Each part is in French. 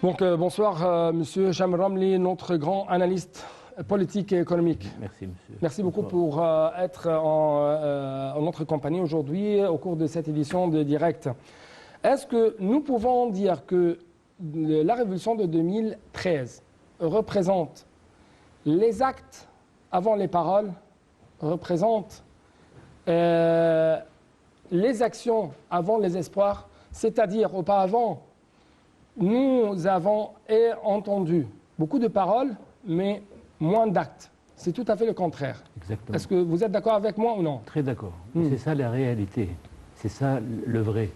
Donc, bonsoir, Monsieur Cham Ramli, notre grand analyste politique et économique. Merci, monsieur. Merci beaucoup pour être en notre compagnie aujourd'hui au cours de cette édition de Direct. Est-ce que nous pouvons dire que la révolution de 2013 représente les actes avant les paroles, représente les actions avant les espoirs, c'est-à-dire auparavant, nous avons entendu beaucoup de paroles, mais moins d'actes. C'est tout à fait le contraire. Exactement. Est-ce que vous êtes d'accord avec moi ou non? Très d'accord. C'est ça la réalité. C'est ça le vrai.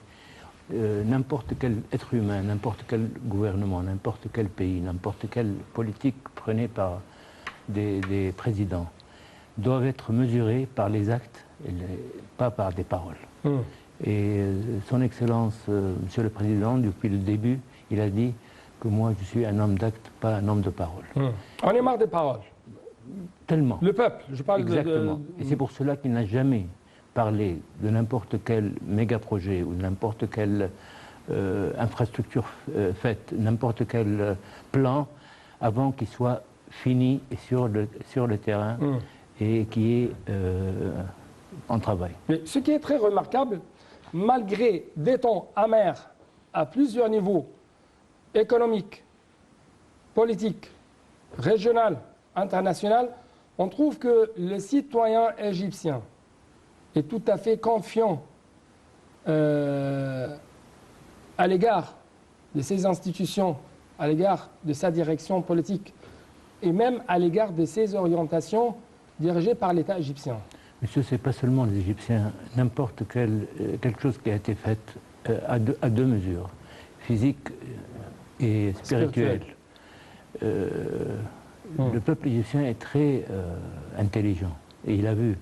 N'importe quel être humain, n'importe quel gouvernement, n'importe quel pays, n'importe quelle politique prenée par des présidents doivent être mesurés par les actes, et pas par des paroles. Et son Excellence, Monsieur le Président, depuis le début, il a dit que moi je suis un homme d'actes, pas un homme de parole. On est marre des paroles. Tellement. Le peuple, je parle Exactement. Et c'est pour cela qu'il n'a jamais parlé de n'importe quel méga projet ou n'importe quelle infrastructure faite, n'importe quel plan, avant qu'il soit fini et sur le terrain et qui est en travail. Mais ce qui est très remarquable, malgré des temps amers à plusieurs niveaux, économiques, politiques, régional, international, on trouve que le citoyen égyptien est tout à fait confiant à l'égard de ses institutions, à l'égard de sa direction politique et même à l'égard de ses orientations dirigées par l'État égyptien. Monsieur, ce n'est pas seulement les Égyptiens. N'importe quelque chose qui a été fait à deux mesures, physique et spirituelle. Le peuple égyptien est très intelligent et il a vu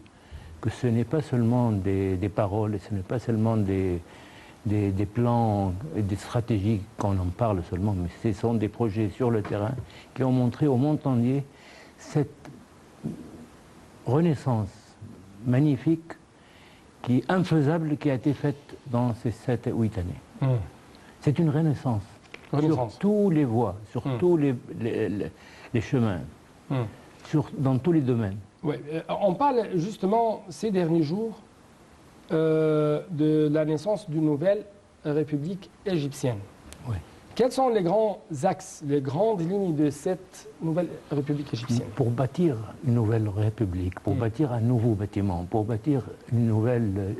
que ce n'est pas seulement des paroles, et ce n'est pas seulement des plans et des stratégies qu'on en parle seulement, mais ce sont des projets sur le terrain qui ont montré au monde entier cette renaissance magnifique, qui est infaisable, qui a été faite dans ces 7 ou 8 années. C'est une renaissance. Sur tous les voies, sur tous les chemins, dans tous les domaines. Oui, on parle justement ces derniers jours de la naissance d'une nouvelle République égyptienne. Oui. Quels sont les grands axes, les grandes lignes de cette nouvelle République égyptienne? Pour bâtir une nouvelle République, pour bâtir un nouveau bâtiment, pour bâtir une nouvelle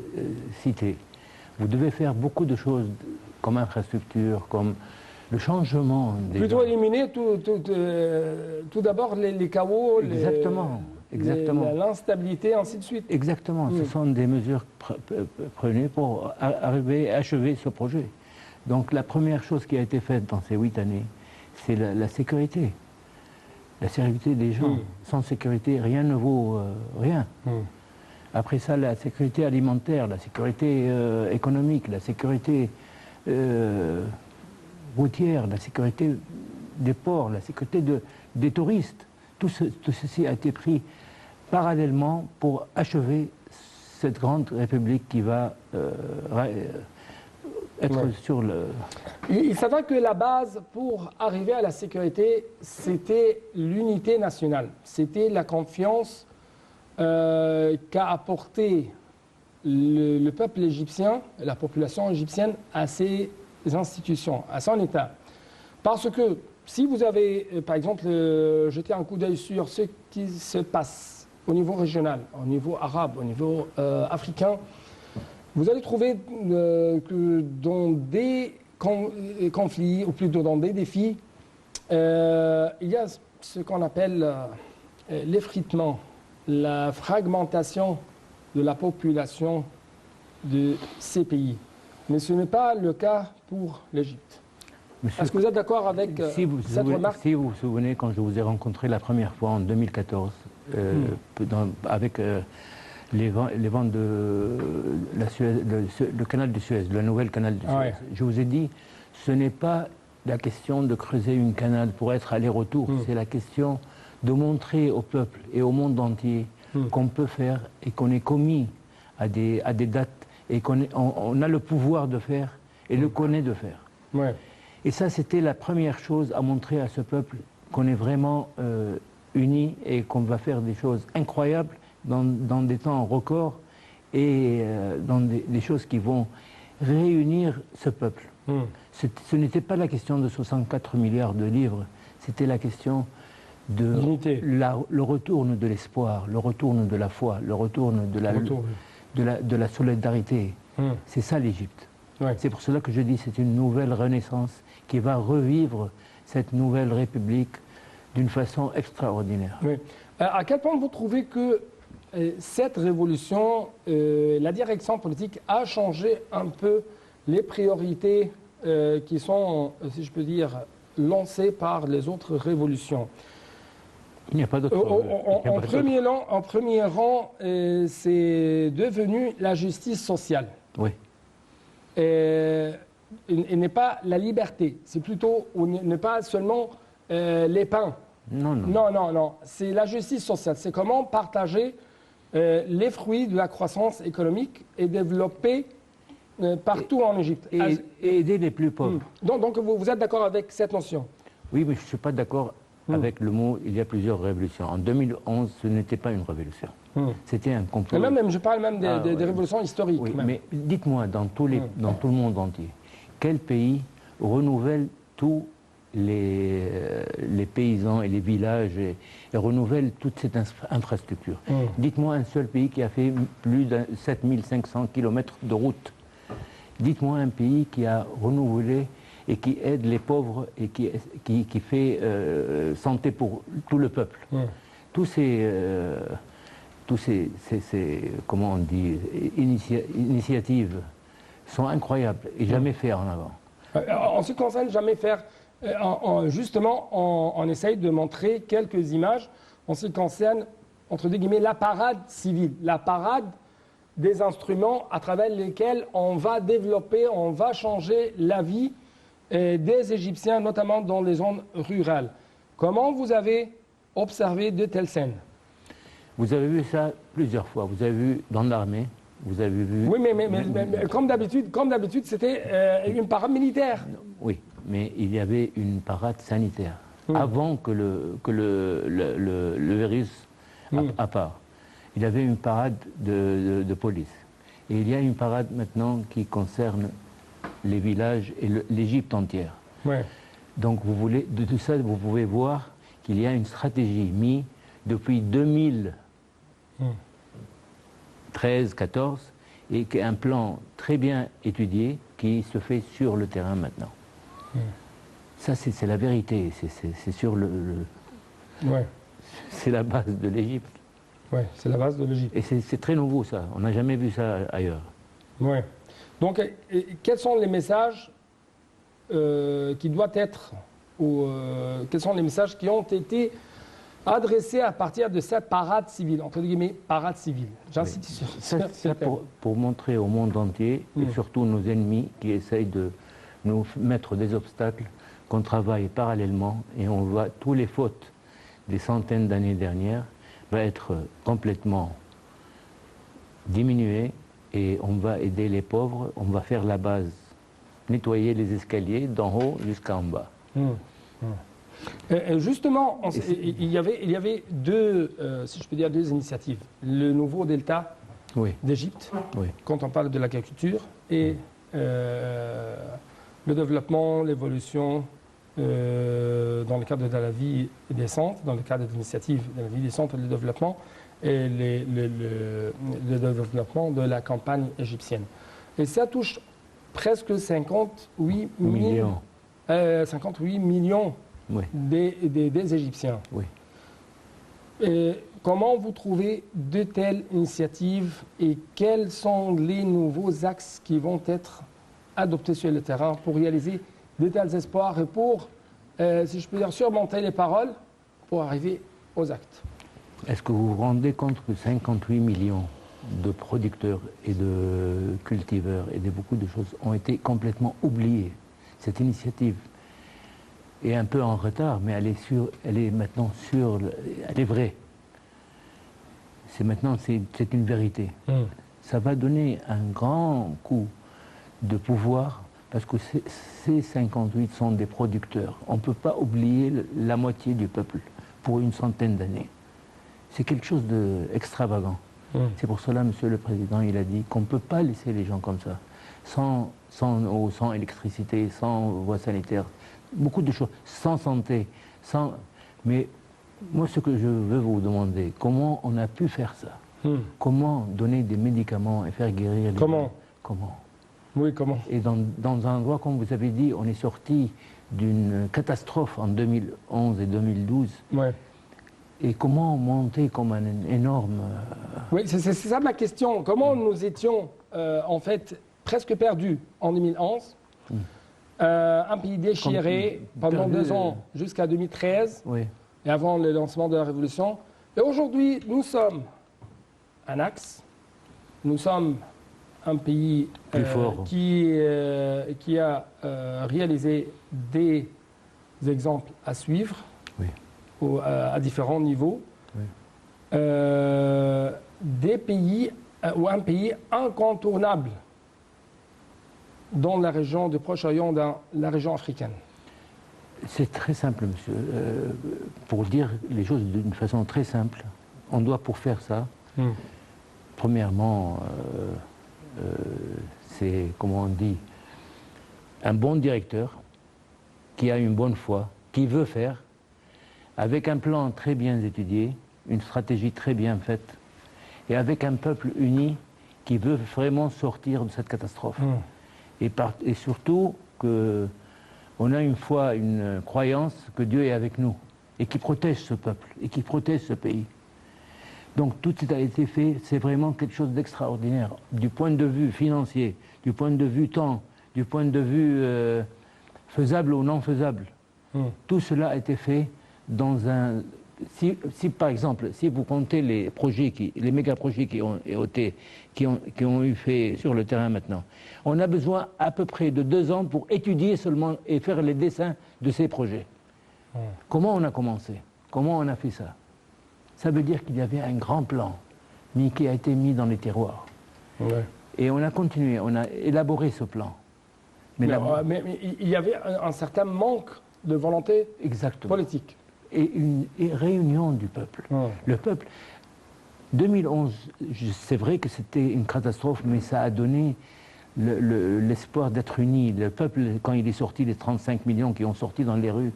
cité, vous devez faire beaucoup de choses comme infrastructure, comme le changement des... Plutôt éliminer tout d'abord les chaos, exactement. L'instabilité, ainsi de suite. Exactement. Ce sont des mesures prenées pour arriver à achever ce projet. Donc la première chose qui a été faite dans ces 8 années, c'est la sécurité. La sécurité des gens. Sans sécurité, rien ne vaut rien. Après ça, la sécurité alimentaire, la sécurité économique, la sécurité routière, la sécurité des ports, la sécurité des touristes. Tout ceci a été pris parallèlement pour achever cette grande république qui va être sur le... Il s'avère que la base pour arriver à la sécurité, c'était l'unité nationale. C'était la confiance qu'a apporté le peuple égyptien, la population égyptienne, à ses institutions, à son État. Parce que si vous avez, par exemple, jeté un coup d'œil sur ce qui se passe au niveau régional, au niveau arabe, au niveau africain, vous allez trouver que dans des conflits, ou plutôt dans des défis, il y a ce qu'on appelle l'effritement, la fragmentation de la population de ces pays. Mais ce n'est pas le cas pour l'Égypte. Est-ce que vous êtes d'accord avec cette remarque? Si vous vous souvenez, quand je vous ai rencontré la première fois en 2014, avec les vents de le canal de Suez, le nouvel canal de Suez, je vous ai dit, ce n'est pas la question de creuser une canal pour être aller-retour, c'est la question de montrer au peuple et au monde entier qu'on peut faire et qu'on est commis à des dates et qu'on a le pouvoir de faire et le connaît de faire. Et ça, c'était la première chose à montrer à ce peuple qu'on est vraiment unis et qu'on va faire des choses incroyables dans des temps records et dans des choses qui vont réunir ce peuple. Ce n'était pas la question de 64 milliards de livres, c'était la question de le retour de l'espoir, le retour de la foi, le retour de la solidarité. C'est ça l'Égypte. Ouais. C'est pour cela que je dis que c'est une nouvelle renaissance qui va revivre cette nouvelle République d'une façon extraordinaire. Oui. À quel point vous trouvez que cette révolution, la direction politique a changé un peu les priorités qui sont, si je peux dire, lancées par les autres révolutions? Il n'y a pas d'autre. En premier rang, c'est devenu la justice sociale. Oui. Et n'est pas la liberté, c'est plutôt, n'est pas seulement les pains. Non. C'est la justice sociale. C'est comment partager les fruits de la croissance économique et développer partout en Égypte. Et aider les plus pauvres. Donc vous êtes d'accord avec cette notion? Oui, mais je ne suis pas d'accord avec le mot « il y a plusieurs révolutions ». En 2011, ce n'était pas une révolution. C'était un complot. Je parle même des révolutions historiques. Oui, mais dites-moi, dans tout le monde entier, quel pays renouvelle tous les paysans et les villages et renouvelle toute cette infrastructure? Dites-moi un seul pays qui a fait plus de 7500 km de route. Dites-moi un pays qui a renouvelé et qui aide les pauvres et qui fait santé pour tout le peuple. Tous ces comment on dit, initiatives sont incroyables et jamais fait en avant. En ce qui concerne jamais faire, justement, on essaye de montrer quelques images en ce qui concerne, entre guillemets, la parade civile, la parade des instruments à travers lesquels on va développer, on va changer la vie des Égyptiens, notamment dans les zones rurales. Comment vous avez observé de telles scènes? Vous avez vu ça plusieurs fois. Vous avez vu dans l'armée, vous avez vu... Oui, mais comme d'habitude, c'était une parade militaire. Oui, mais il y avait une parade sanitaire avant que le virus à part. Il y avait une parade de police. Et il y a une parade maintenant qui concerne les villages et l'Égypte entière. Ouais. Donc de tout ça, vous pouvez voir qu'il y a une stratégie mise depuis 2013-14 et un plan très bien étudié qui se fait sur le terrain maintenant. Ça, c'est la vérité. C'est sur c'est la base de l'Égypte. Oui, c'est la base de l'Égypte. Et c'est très nouveau, ça. On n'a jamais vu ça ailleurs. Oui. Donc, quels sont les messages qui doivent être, ou quels sont les messages qui ont été adressés à partir de cette parade civile, entre guillemets, parade civile? J'insiste sur ça pour montrer au monde entier, et surtout nos ennemis qui essayent de nous mettre des obstacles, qu'on travaille parallèlement et on voit toutes les fautes des centaines d'années dernières va être complètement diminuées et on va aider les pauvres, on va faire la base, nettoyer les escaliers d'en haut jusqu'en bas. Justement, il y avait deux, si je peux dire, deux initiatives. Le nouveau delta d'Égypte, quand on parle de l'agriculture, et le développement, l'évolution dans le cadre de la vie décente, dans le cadre de l'initiative de la vie décente et le développement, et le développement de la campagne égyptienne. Et ça touche presque 58 millions des Égyptiens. Oui. Et comment vous trouvez de telles initiatives et quels sont les nouveaux axes qui vont être adoptés sur le terrain pour réaliser de tels espoirs et pour, si je peux dire, surmonter les paroles pour arriver aux actes? Est-ce que vous vous rendez compte que 58 millions de producteurs et de cultiveurs et de beaucoup de choses ont été complètement oubliés? Cette initiative est un peu en retard, mais elle est maintenant sûre, elle est vraie. C'est une vérité. Ça va donner un grand coup de pouvoir parce que ces 58 sont des producteurs. On ne peut pas oublier la moitié du peuple pour une centaine d'années. C'est quelque chose d'extravagant. C'est pour cela, Monsieur le Président, il a dit qu'on ne peut pas laisser les gens comme ça, sans eau, sans électricité, sans voies sanitaires, beaucoup de choses, sans santé, sans... Mais moi, ce que je veux vous demander, comment on a pu faire ça? Comment donner des médicaments et faire guérir les gens? Comment? Oui, comment? Et dans un endroit, comme vous avez dit, on est sorti d'une catastrophe en 2011 et 2012. Ouais. Et comment monter comme un énorme... Oui, c'est ça ma question. Comment nous étions, en fait, presque perdus en 2011, un pays déchiré pendant 2 ans jusqu'à 2013, Oui. et avant le lancement de la Révolution. Et aujourd'hui, nous sommes un axe, nous sommes un pays qui a réalisé des exemples à suivre. Oui. À différents niveaux, Oui. des pays ou un pays incontournable dans la région du Proche-Orient, dans la région africaine. C'est très simple, monsieur. Pour dire les choses d'une façon très simple, on doit pour faire ça, premièrement, c'est, comment on dit, un bon directeur qui a une bonne foi, qui veut faire, avec un plan très bien étudié, une stratégie très bien faite, et avec un peuple uni qui veut vraiment sortir de cette catastrophe. Et surtout qu'on a une foi, une croyance que Dieu est avec nous, et qui protège ce peuple, et qui protège ce pays. Donc tout ce qui a été fait, c'est vraiment quelque chose d'extraordinaire, du point de vue financier, du point de vue temps, du point de vue faisable ou non faisable. Tout cela a été fait dans un... Si par exemple, si vous comptez les projets, les méga-projets qui ont eu fait sur le terrain maintenant, on a besoin à peu près de 2 ans pour étudier seulement et faire les dessins de ces projets. Comment on a commencé? Comment on a fait ça? Ça veut dire qu'il y avait un grand plan, mais qui a été mis dans les tiroirs. Et on a continué, on a élaboré ce plan. Mais il y avait un certain manque de volonté politique. Et une réunion du peuple. Le peuple, 2011, c'est vrai que c'était une catastrophe, mais ça a donné l'espoir d'être unis. Le peuple, quand il est sorti, les 35 millions qui ont sorti dans les rues,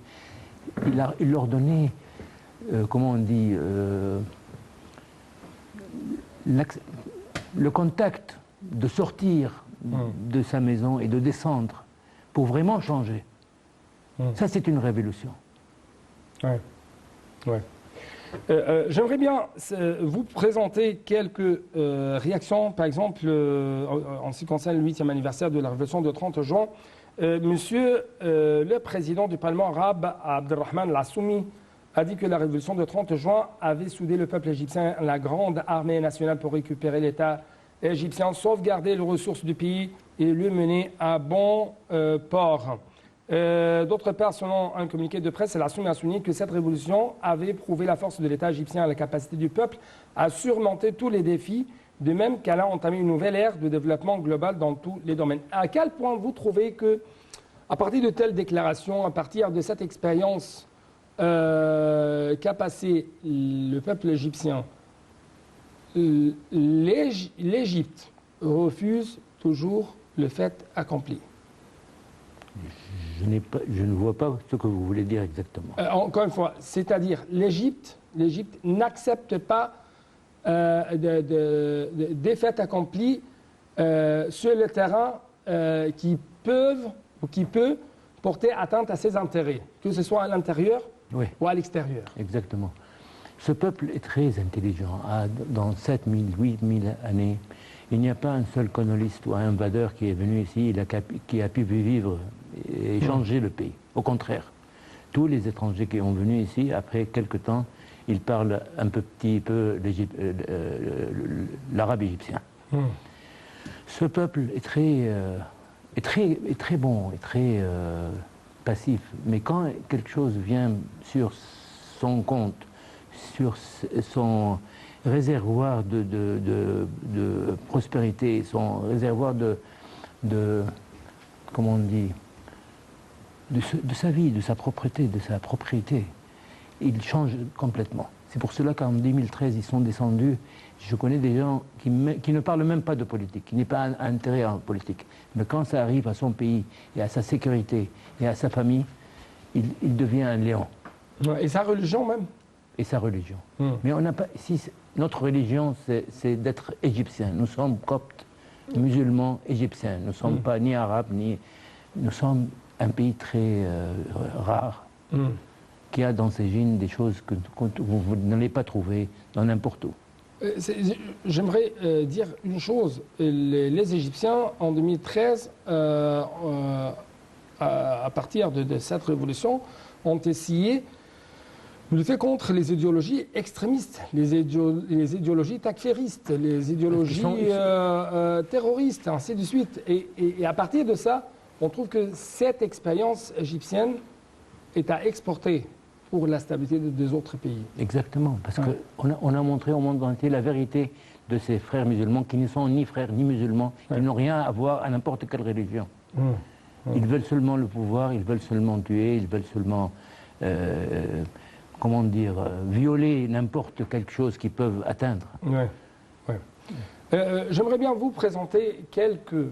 il leur donnait, comment on dit, le contact de sortir de sa maison et de descendre pour vraiment changer. Ça, c'est une révolution. J'aimerais bien vous présenter quelques réactions, par exemple, en ce qui concerne le 8e anniversaire de la révolution de 30 juin. Monsieur le président du Parlement arabe, Abdelrahman Al-Assoumi, a dit que la révolution de 30 juin avait soudé le peuple égyptien, la grande armée nationale pour récupérer l'État égyptien, sauvegarder les ressources du pays et le mener à bon port. D'autre part, selon un communiqué de presse, Al-Assoumi a souligné que cette révolution avait prouvé la force de l'État égyptien et la capacité du peuple à surmonter tous les défis, de même qu'elle a entamé une nouvelle ère de développement global dans tous les domaines. À quel point vous trouvez que, à partir de telles déclarations, à partir de cette expérience qu'a passé le peuple égyptien, l'Égypte refuse toujours le fait accompli? Je ne vois pas ce que vous voulez dire exactement. Encore une fois, c'est-à-dire l'Égypte n'accepte pas des faits accomplis sur le terrain qui peuvent ou qui peut porter atteinte à ses intérêts, que ce soit à l'intérieur ou à l'extérieur. Exactement. Ce peuple est très intelligent. Dans 7000, 8000 années, il n'y a pas un seul coloniste ou un invadeur qui est venu ici, qui a pu vivre et changer le pays. Au contraire, tous les étrangers qui sont venus ici, après quelque temps, ils parlent un petit peu l'arabe égyptien. Ce peuple est très bon, est très passif. Mais quand quelque chose vient sur son compte, sur son réservoir de prospérité, son réservoir de comment on dit, de sa vie, de sa propriété. Il change complètement. C'est pour cela qu'en 2013, ils sont descendus. Je connais des gens qui ne parlent même pas de politique, qui n'ont pas un intérêt en politique. Mais quand ça arrive à son pays et à sa sécurité et à sa famille, il devient un lion. Et sa religion même. Et sa religion. Mais on n'a pas. Notre religion, c'est d'être égyptien. Nous sommes coptes, musulmans, égyptiens. Nous ne sommes pas ni arabes, ni. Nous sommes un pays très rare, qui a dans ses gènes des choses que vous n'allez pas trouver dans n'importe où. J'aimerais dire une chose. Les Égyptiens, en 2013, à partir de cette révolution, ont essayé de lutter contre les idéologies extrémistes, les idéologies takfiristes, les idéologies terroristes, ainsi de suite. Et à partir de ça, on trouve que cette expérience égyptienne est à exporter pour la stabilité des autres pays. Exactement, parce qu'on a montré au monde entier la vérité de ces frères musulmans qui ne sont ni frères ni musulmans, qui n'ont rien à voir à n'importe quelle religion. Ils veulent seulement le pouvoir, ils veulent seulement tuer, ils veulent seulement, comment dire, violer n'importe quelque chose qu'ils peuvent atteindre. J'aimerais bien vous présenter quelques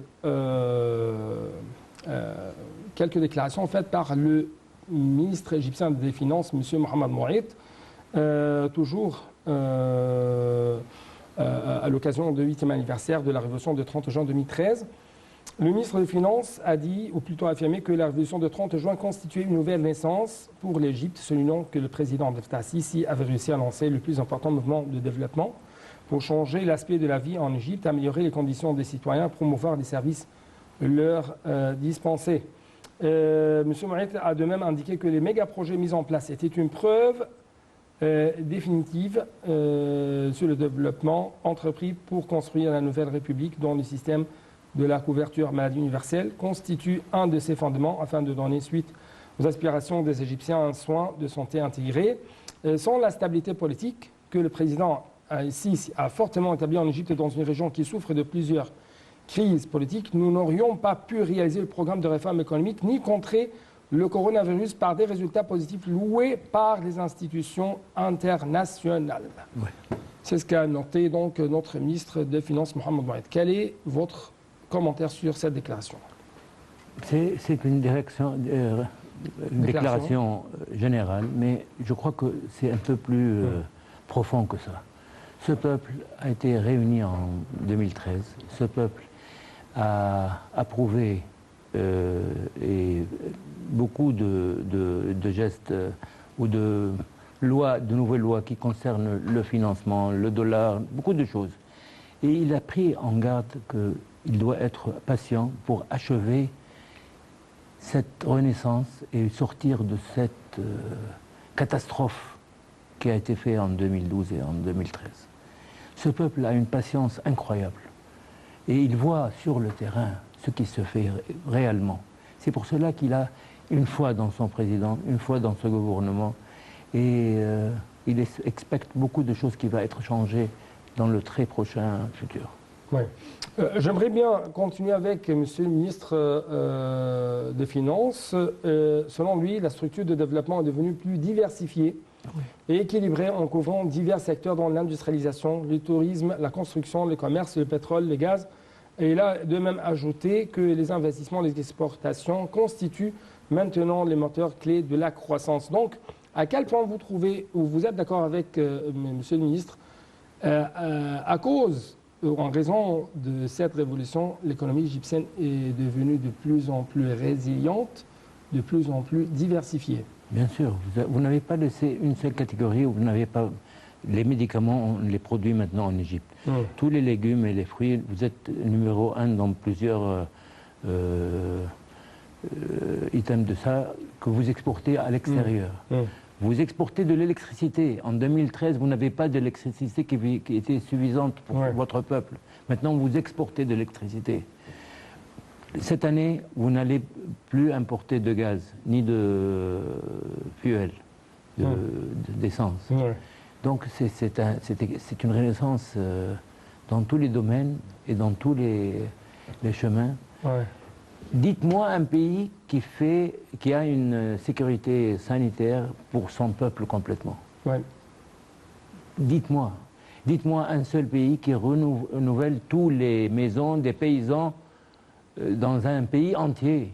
déclarations faites par le ministre égyptien des Finances, M. Mohamed Mouaït, toujours à l'occasion du 8e anniversaire de la révolution de 30 juin 2013. Le ministre des Finances a dit, ou plutôt affirmé, que la révolution de 30 juin constituait une nouvelle naissance pour l'Égypte, soulignant que le président Abdel Fattah al-Sisi avait réussi à lancer le plus important mouvement de développement pour changer l'aspect de la vie en Égypte, améliorer les conditions des citoyens, promouvoir des services leur dispensés. M. Mouaït a de même indiqué que les méga-projets mis en place étaient une preuve définitive sur le développement entrepris pour construire la nouvelle République dont le système de la couverture maladie universelle constitue un de ses fondements afin de donner suite aux aspirations des Égyptiens à un soin de santé intégré. Sans la stabilité politique que le président Sisi a fortement établie en Égypte dans une région qui souffre de plusieurs crises politiques, nous n'aurions pas pu réaliser le programme de réforme économique ni contrer le coronavirus par des résultats positifs loués par les institutions internationales. C'est ce qu'a noté donc notre ministre des Finances, Mohamed Mouaït. Quel est votre commentaire sur cette déclaration? C'est une déclaration générale, mais je crois que c'est un peu plus profond que ça. Ce peuple a été réuni en 2013. Ce peuple a approuvé et beaucoup de gestes ou de nouvelles lois qui concernent le financement, le dollar, beaucoup de choses. Et il a pris en garde qu'il doit être patient pour achever cette renaissance et sortir de cette catastrophe qui a été faite en 2012 et en 2013. Ce peuple a une patience incroyable et il voit sur le terrain ce qui se fait réellement. C'est pour cela qu'il a une foi dans son président, une foi dans ce gouvernement et il expecte beaucoup de choses qui vont être changées dans le très prochain futur. J'aimerais bien continuer avec M. le ministre des Finances. Selon lui, la structure de développement est devenue plus diversifiée et équilibrée en couvrant divers secteurs dont l'industrialisation, le tourisme, la construction, le commerce, le pétrole, le gaz. Et il a de même ajouté que les investissements, les exportations constituent maintenant les moteurs clés de la croissance. Donc, à quel point vous trouvez, ou vous êtes d'accord avec M. le ministre, à cause ou en raison de cette révolution, l'économie égyptienne est devenue de plus en plus résiliente, de plus en plus diversifiée? Bien sûr, vous n'avez pas laissé une seule catégorie où vous n'avez pas... Les médicaments, on les produit maintenant en Égypte. Tous les légumes et les fruits, vous êtes numéro 1 dans plusieurs items de ça que vous exportez à l'extérieur. Vous exportez de l'électricité. En 2013, vous n'avez pas d'électricité qui était suffisante pour votre peuple. Maintenant, vous exportez de l'électricité. Cette année, vous n'allez plus importer de gaz, ni de fuel, d'essence. Donc, c'est une renaissance dans tous les domaines et dans tous les chemins. Dites-moi un pays qui a une sécurité sanitaire pour son peuple complètement. Ouais. Dites-moi. Dites-moi un seul pays qui renouvelle toutes les maisons des paysans dans un pays entier.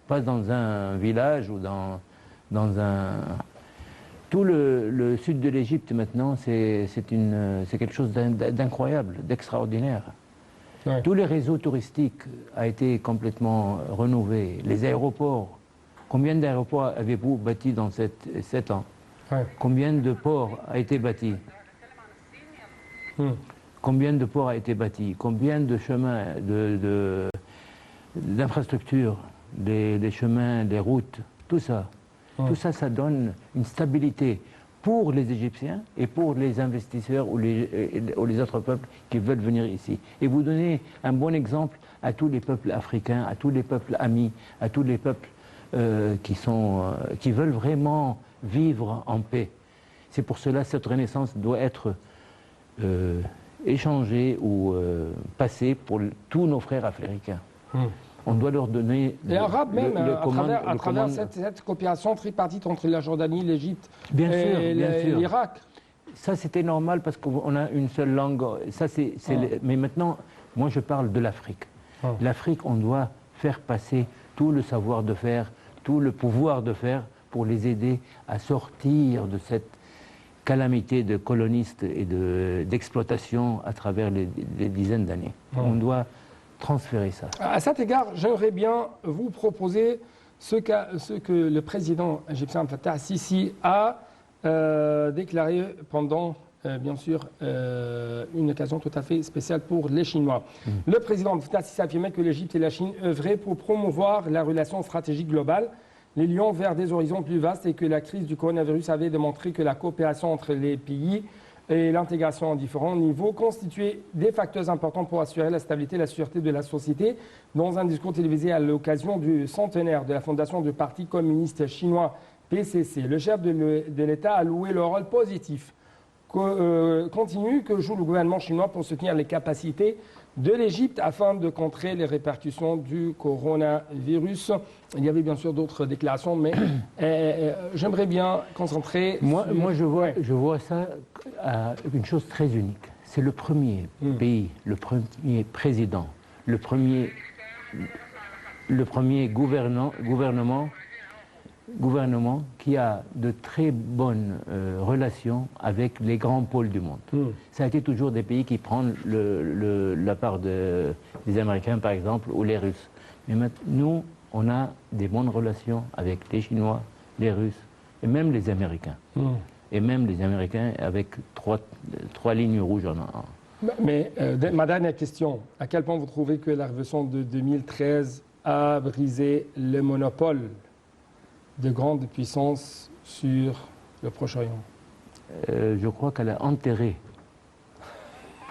Pas dans un village ou dans un... Tout le sud de l'Égypte maintenant, c'est quelque chose d'incroyable, d'extraordinaire. Ouais. Tous les réseaux touristiques ont été complètement rénovés. Les aéroports, combien d'aéroports avez-vous bâtis dans 7 ans? Ouais. Combien de ports a été bâti? Combien de ports a été bâti? Combien de chemins, d'infrastructures, des chemins, des routes, tout ça. Tout ça, ça donne une stabilité pour les Égyptiens et pour les investisseurs ou les autres peuples qui veulent venir ici. Et vous donnez un bon exemple à tous les peuples africains, à tous les peuples amis, à tous les peuples qui veulent vraiment vivre en paix. C'est pour cela que cette renaissance doit être échangée ou passée pour tous nos frères africains. On doit leur donner... Et arabes même, à travers cette coopération tripartite entre la Jordanie, l'Égypte et l'Irak. Ça, c'était normal parce qu'on a une seule langue. Ça, mais maintenant, moi, je parle de l'Afrique. L'Afrique, on doit faire passer tout le savoir de faire, tout le pouvoir de faire pour les aider à sortir de cette calamité de colonistes et d'exploitation à travers les dizaines d'années. On doit transférer ça. À cet égard, j'aimerais bien vous proposer ce que le président égyptien Abdel Fattah al-Sisi a déclaré pendant, bien sûr, une occasion tout à fait spéciale pour les Chinois. Le président Abdel Fattah al-Sisi a affirmé que l'Égypte et la Chine œuvraient pour promouvoir la relation stratégique globale, les lions vers des horizons plus vastes et que la crise du coronavirus avait démontré que la coopération entre les pays et l'intégration à différents niveaux constituaient des facteurs importants pour assurer la stabilité et la sûreté de la société. Dans un discours télévisé à l'occasion du centenaire de la fondation du Parti communiste chinois PCC, le chef de l'État a loué le rôle positif continu que joue le gouvernement chinois pour soutenir les capacités de l'Égypte afin de contrer les répercussions du coronavirus. Il y avait bien sûr d'autres déclarations, mais j'aimerais bien concentrer... Moi, je vois ça une chose très unique. C'est le premier pays, le premier président, le premier gouvernement qui a de très bonnes relations avec les grands pôles du monde. Ça a été toujours des pays qui prennent la part des Américains, par exemple, ou les Russes. Mais maintenant, nous, on a des bonnes relations avec les Chinois, les Russes et même les Américains. Et même les Américains avec trois lignes rouges en un. Mais ma dernière question, à quel point vous trouvez que la révolution de 2013 a brisé le monopole de grandes puissances sur le Proche-Orient? Je crois qu'elle a enterré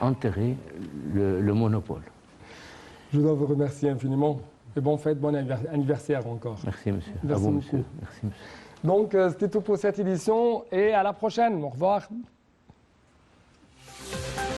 le monopole. Je dois vous remercier infiniment. Et bonne fête, bon anniversaire encore. Merci, monsieur. Merci à vous, beaucoup. monsieur. Merci, monsieur. Donc, c'était tout pour cette édition et à la prochaine. Au revoir.